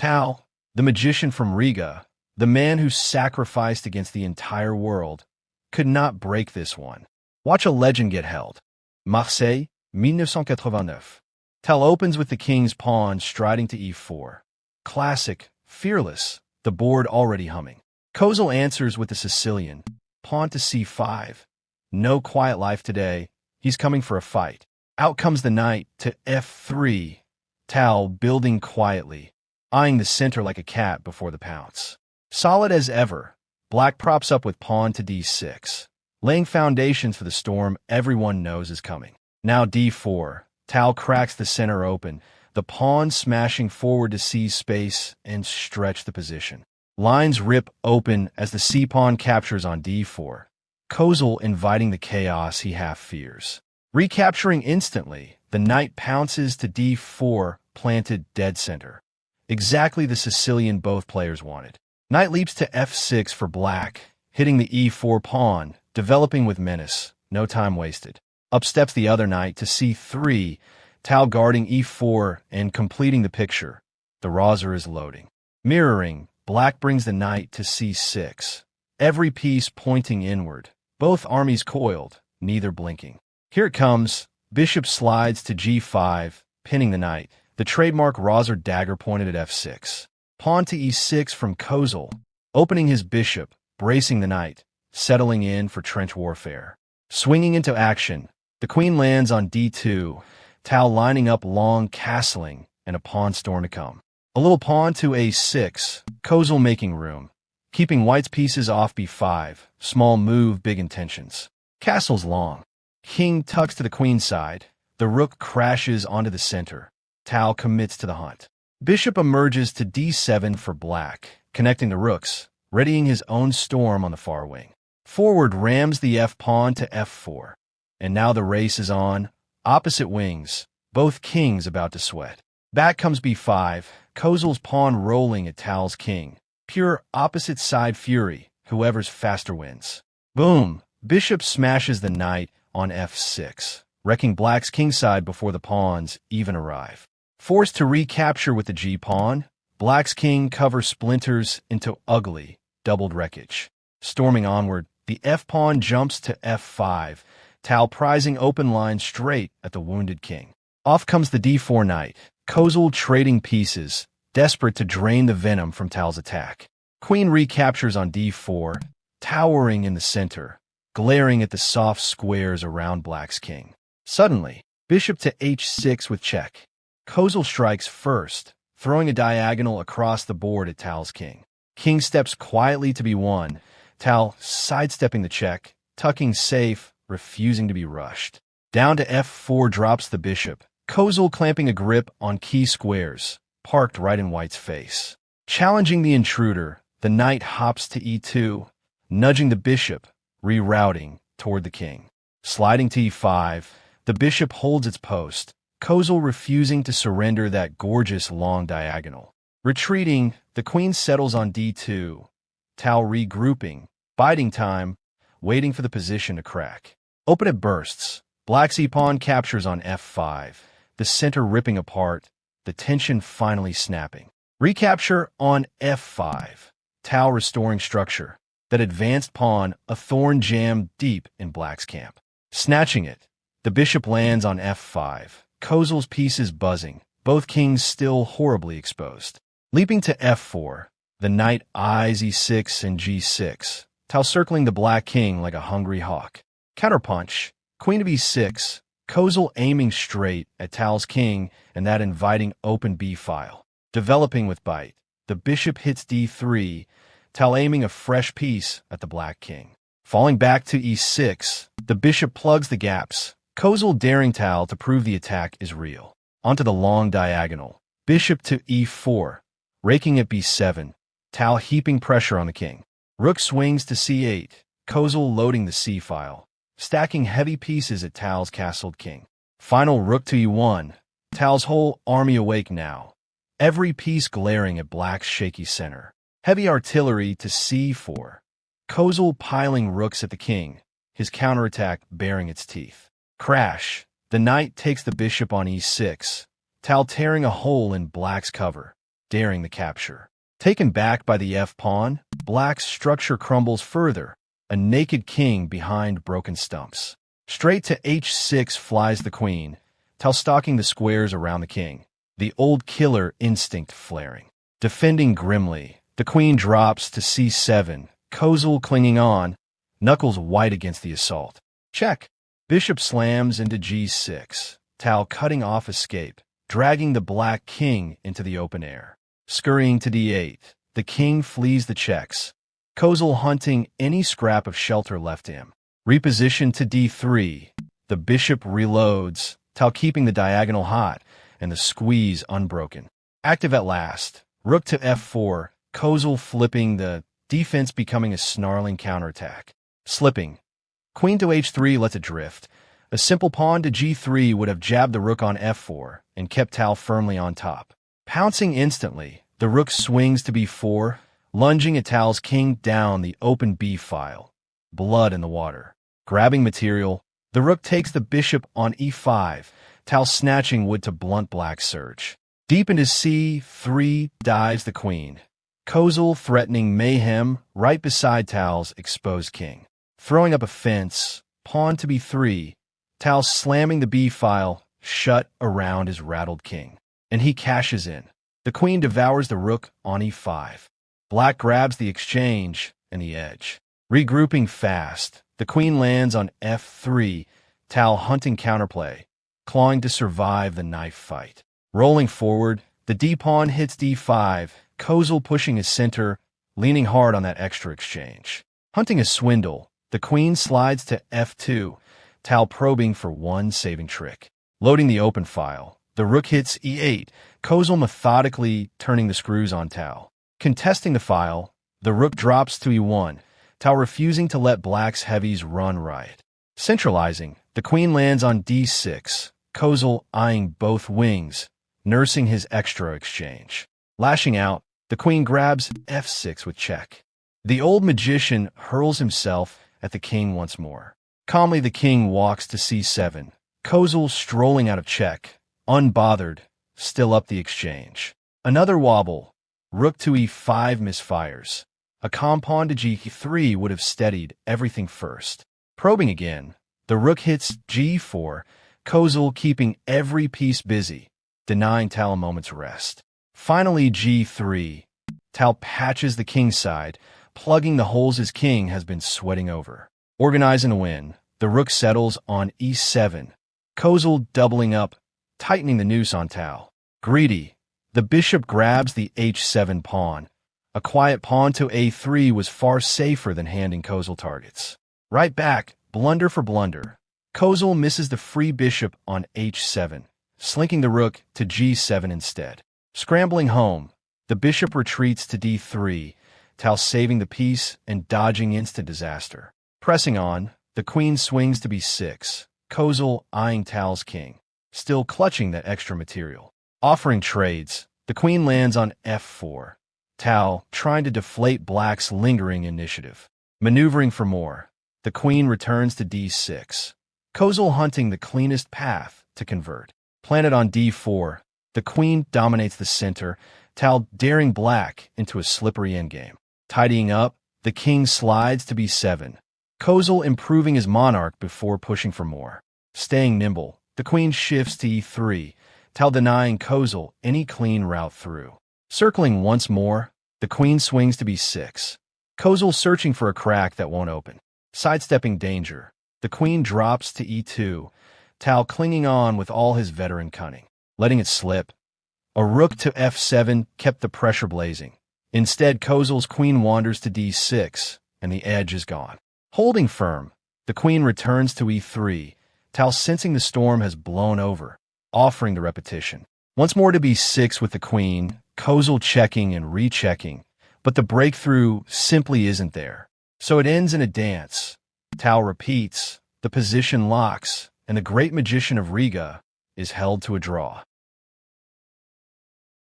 Tal, the magician from Riga, the man who sacrificed against the entire world, could not break this one. Watch a legend get held. Marseille, 1989. Tal opens with the king's pawn striding to e4. Classic, fearless, the board already humming. Kozul answers with the Sicilian, pawn to c5. No quiet life today, he's coming for a fight. Out comes the knight to f3. Tal building quietly, eyeing the center like a cat before the pounce. Solid as ever, black props up with pawn to d6, laying foundations for the storm everyone knows is coming. Now d4, Tal cracks the center open, the pawn smashing forward to seize space and stretch the position. Lines rip open as the c-pawn captures on d4. Kozul inviting the chaos he half fears. Recapturing instantly, the knight pounces to d4, planted dead center. Exactly the Sicilian both players wanted. Knight leaps to f6 for black, hitting the e4 pawn, developing with menace, no time wasted. Up steps the other knight to c3, Tal guarding e4 and completing the picture. The Rosser is loading. Mirroring, black brings the knight to c6. Every piece pointing inward, both armies coiled, neither blinking. Here it comes, bishop slides to g5, pinning the knight. The trademark Rosser dagger pointed at f6. Pawn to e6 from Kozul, opening his bishop, bracing the knight, settling in for trench warfare. Swinging into action, the queen lands on d2, Tal lining up long castling and a pawn storm to come. A little pawn to a6, Kozul making room, keeping white's pieces off b5, small move, big intentions. Castle's long. King tucks to the queen's side, the rook crashes onto the center. Tal commits to the hunt. Bishop emerges to d7 for black, connecting the rooks, readying his own storm on the far wing. Forward rams the f-pawn to f4. And now the race is on, opposite wings, both kings about to sweat. Back comes b5, Kozul's pawn rolling at Tal's king. Pure opposite side fury, whoever's faster wins. Boom! Bishop smashes the knight on f6, wrecking black's kingside before the pawns even arrive. Forced to recapture with the g-pawn, black's king covers splinters into ugly, doubled wreckage. Storming onward, the f-pawn jumps to f5, Tal prizing open line straight at the wounded king. Off comes the d4 knight, Kozul trading pieces, desperate to drain the venom from Tal's attack. Queen recaptures on d4, towering in the center, glaring at the soft squares around black's king. Suddenly, bishop to h6 with check. Kozul strikes first, throwing a diagonal across the board at Tal's king. King steps quietly to b1, Tal sidestepping the check, tucking safe, refusing to be rushed. Down to f4 drops the bishop, Kozul clamping a grip on key squares, parked right in white's face. Challenging the intruder, the knight hops to e2, nudging the bishop, rerouting toward the king. Sliding to e5, the bishop holds its post, Kozul refusing to surrender that gorgeous long diagonal. Retreating, the queen settles on d2, Tal regrouping, biding time, waiting for the position to crack. Open it bursts, black's e-pawn captures on f5, the center ripping apart, the tension finally snapping. Recapture on f5, Tal restoring structure. That advanced pawn, a thorn jammed deep in black's camp. Snatching it, the bishop lands on f5, Kozul's pieces buzzing, both kings still horribly exposed. Leaping to f4, the knight eyes e6 and g6, Tal circling the black king like a hungry hawk. Counterpunch, queen of e6, Kozul aiming straight at Tal's king and that inviting open b-file. Developing with bite, the bishop hits d3, Tal aiming a fresh piece at the black king. Falling back to e6, the bishop plugs the gaps, Kozul daring Tal to prove the attack is real. Onto the long diagonal, bishop to e4, raking at b7, Tal heaping pressure on the king. Rook swings to c8, Kozul loading the c-file, stacking heavy pieces at Tal's castled king. Final rook to e1, Tal's whole army awake now, every piece glaring at black's shaky center. Heavy artillery to c4, Kozul piling rooks at the king, his counterattack baring its teeth. Crash, the knight takes the bishop on e6, Tal tearing a hole in black's cover. daring the capture. Taken back by the f-pawn, black's structure crumbles further, a naked king behind broken stumps. Straight to h6 flies the queen, stalking the squares around the king, the old killer instinct flaring. Defending grimly, the queen drops to c7, Kozul clinging on, knuckles white against the assault. Check. Bishop slams into g6, cutting off escape, dragging the black king into the open air. Scurrying to d8, the king flees the checks, Kozul hunting any scrap of shelter left him. Reposition to d3, the bishop reloads, keeping the diagonal hot and the squeeze unbroken. Active at last, rook to f4, Kozul flipping, the defense becoming a snarling counterattack. Slipping. Queen to h3 lets it drift. A simple pawn to g3 would have jabbed the rook on f4 and kept Tal firmly on top. Pouncing instantly, the rook swings to b4, lunging at Tal's king down the open b file. Blood in the water. Grabbing material, the rook takes the bishop on e5, Tal snatching wood to blunt black's surge. Deep into c3 dives the queen, Kozul threatening mayhem right beside Tal's exposed king. Throwing up a fence, pawn to b3, Tal slamming the b file shut around his rattled king. And he cashes in. The queen devours the rook on e5. Black grabs the exchange and the edge. Regrouping fast, the queen lands on f3, Tal hunting counterplay, clawing to survive the knife fight. Rolling forward, the d-pawn hits d5, Kozul pushing his center, leaning hard on that extra exchange. Hunting a swindle, the queen slides to f2, Tal probing for one saving trick. Loading the open file, the rook hits e8, Kozul methodically turning the screws on Tal. Contesting the file, the rook drops to e1, Tal refusing to let black's heavies run riot. Centralizing, the queen lands on d6, Kozul eyeing both wings, nursing his extra exchange. Lashing out, the queen grabs f6 with check. The old magician hurls himself at the king once more. Calmly the king walks to c7, Kozul strolling out of check, unbothered, still up the exchange. Another wobble. Rook to e5 misfires. A calm pawn to g3 would have steadied everything first. Probing again, the rook hits g4, Kozul keeping every piece busy, denying Tal a moment's rest. Finally g3. Tal patches the king's side, plugging the holes his king has been sweating over. Organizing a win, the rook settles on e7, Kozul doubling up, tightening the noose on Tal. Greedy, the bishop grabs the h7 pawn. A quiet pawn to a3 was far safer than handing Kozul targets. Right back, blunder for blunder. Kozul misses the free bishop on h7, slinking the rook to g7 instead. Scrambling home, the bishop retreats to d3, Tal saving the piece and dodging instant disaster. Pressing on, the queen swings to b6, Kozul eyeing Tal's king, still clutching that extra material. Offering trades, the queen lands on f4, Tal trying to deflate black's lingering initiative. Maneuvering for more, the queen returns to d6, Kozul hunting the cleanest path to convert. Planted on d4, the queen dominates the center, Tal daring black into a slippery endgame. Tidying up, the king slides to b7, Kozul improving his monarch before pushing for more. Staying nimble, the queen shifts to e3, Tal denying Kozul any clean route through. Circling once more, the queen swings to b6, Kozul searching for a crack that won't open. Sidestepping danger, the queen drops to e2, Tal clinging on with all his veteran cunning. Letting it slip, a rook to f7 kept the pressure blazing. Instead, Kozul's queen wanders to d6, and the edge is gone. Holding firm, the queen returns to e3, Tal sensing the storm has blown over, offering the repetition. Once more to b6 with the queen, Kozul checking and rechecking, but the breakthrough simply isn't there. So it ends in a dance. Tal repeats, the position locks, and the great magician of Riga is held to a draw.